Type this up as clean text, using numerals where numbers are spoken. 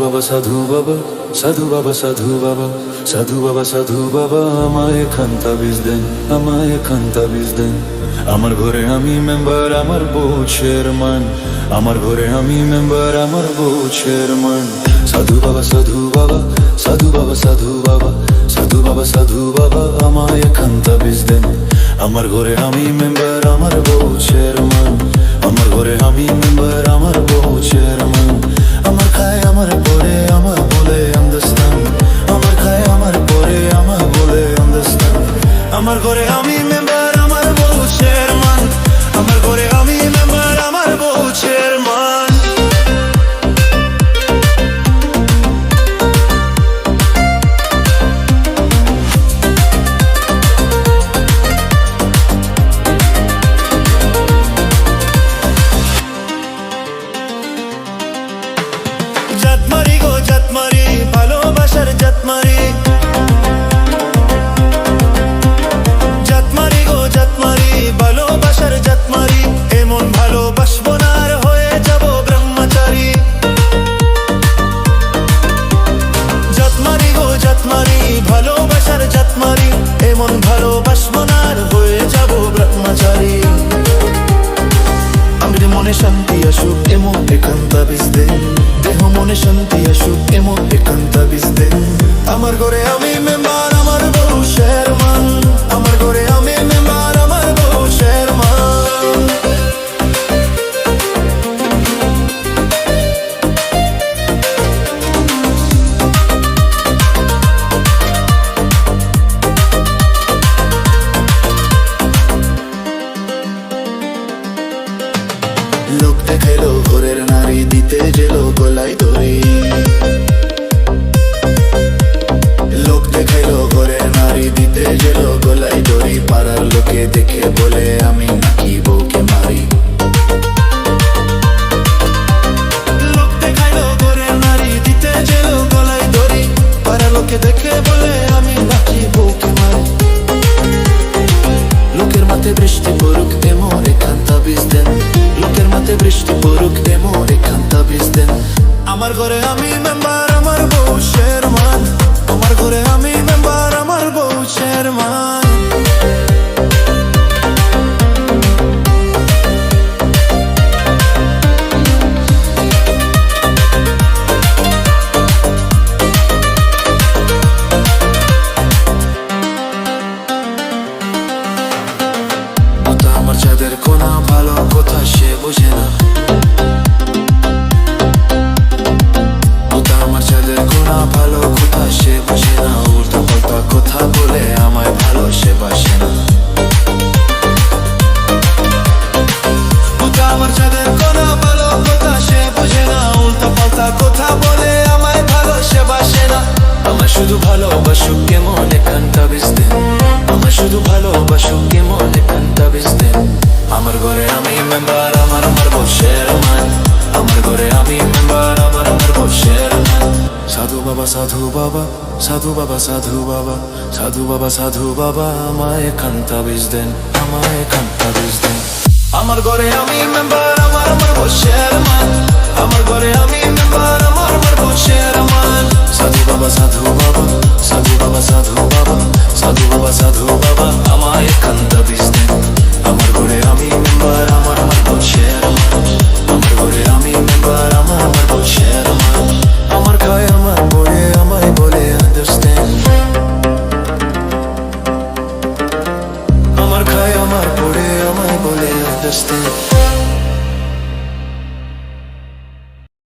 বাবা সাধু বাবা, সাধু বাবা সাধু বাবা, সাধু বাবা সাধু বাবা, আমায় খান্তা বীজ দেন, আমায় খান্তা বীজ দেন। আমার ঘরে আমি মেম্বার, আমার বউ চেয়ারম্যান, আমার ঘরে আমি মেম্বার, আমার বউ চেয়ারম্যান। সাধু বাবা সাধু বাবা, সাধু বাবা সাধু বাবা, সাধু বাবা সাধু বাবা, আমায় খান্তা বীজ দেন। আমার ঘরে আমি মেম্বার, আমার বউ চেয়ারম্যান, আমার ঘরে আমি মেম্বার, আমার বউ চেয়ারম্যান। আমার খায় আমার পরে আমার বলে আন্দাস্তান, আমার খায় আমার পরে আমার বলে আন্দাস্তান। আমার ঘরে আমি মেম্বার, আমার বউ চেয়ারম্যান, আমার ঘরে আমি মেম্বার, আমার বউ চেয়ারম্যান। জাতমারি গো জাতমারি, ভালোবাসার জাতমারি, জাতমারি গো জাতমারি, ভালোবাসার জাতমারি। এমন ভালোবাসবো না আর হয়ে যাব ব্রহ্মচারী। জাতমারি গো জাতমারি, ভালোবাসার জাতমারি, এমন ভালোবাসবো না আর হয়ে যাব ব্রহ্মচারী। আমি মনে শান্তি আসুক এমন একান্তা বীজ দেন, দেহ মনে শান্তি আসুক এমন একান্তা বীজ দেন। আমার ঘরে আমি মেম্বার, আমার বউ চেয়ারম্যান, আমার ঘরে আমি মেম্বার, আমার বউ চেয়ারম্যান। লোক দেখাইলো ঘরের নারী, দিতে গেল গলায় দড়ি। লোক দেখাইলো ঘরের নারী, দিতে গেল গলায় দড়ি। পাড়ার লোকে দেখে বলে আমি নাকি বউকে মারি। লোক দেখাইলো ঘরের নারী, দিতে গেল গলায় দড়ি। পাড়ার লোকে দেখে বলে আমি নাকি বউকে মারি। লোকের মাথায় বৃষ্টি পড়ুক এমন একান্তা বীজ দেন, লোকের মাথায় বৃষ্টি পড়ুক এমন একান্তা বীজ দেন। আমার ঘরে আমি মেম্বার, আমার বউ চেয়ারম্যান, আমার ঘরে আমি মেম্বার, আমার বউ চেয়ারম্যান। আমার চাঁদের কোনা ভালো কথা সে বোঝে না, আমার চাঁদের কোনা ভালো কথা সে বোঝে না। উল্টা পাল্টা কথা বলে আমায় ভালো সে বাসে না। আমার চাঁদের কোনা ভালো কথা সে বোঝে না, উল্টা পাল্টা কথা বলে আমায় ভালো সে বাসে না। আমার শুধু ভালোবাসুক কেমন একান্তা বীজ দেন, আমার শুধু ভালোবাসুক কেমন একান্তা বীজ দেন। আমার ঘরে আমি মেম্বার, আমার আমার বউ চেয়ারম্যান, আমার ঘরে আমি মেম্বার, আমার আমার বউ চেয়ারম্যান। সাধু বাবা সাধু বাবা, সাধু বাবা সাধু বাবা, সাধু বাবা সাধু বাবা, আমায় খান্তা বীজ দেন, আমায় খান্তা বীজ দেন। আমার ঘরে আমি মেম্বার, আমার আমার বউ চেয়ারম্যান, আমার ঘরে আমি মেম্বার, আমার আমার বউ চেয়ারম্যান। সাধু বাবা সাধু বাবা, সাধু বাবা সাধু বাবা, সাধু বাবা সাধু বাবা, আমায় খান্তা বীজ দেন। আমার ঘরে আমি মেম্বার, আমার আমার বউ চেয়ারম্যান, আমার ঘরে আমি মেম্বার, আমার আমার বউ চেয়ারম্যান। আমার খায় আমার পরে আমায় বলে আন্ডারস্ট্যান্ড, আমার খায় আমার পরে আমায় বলে আন্ডারস্ট্যান্ড।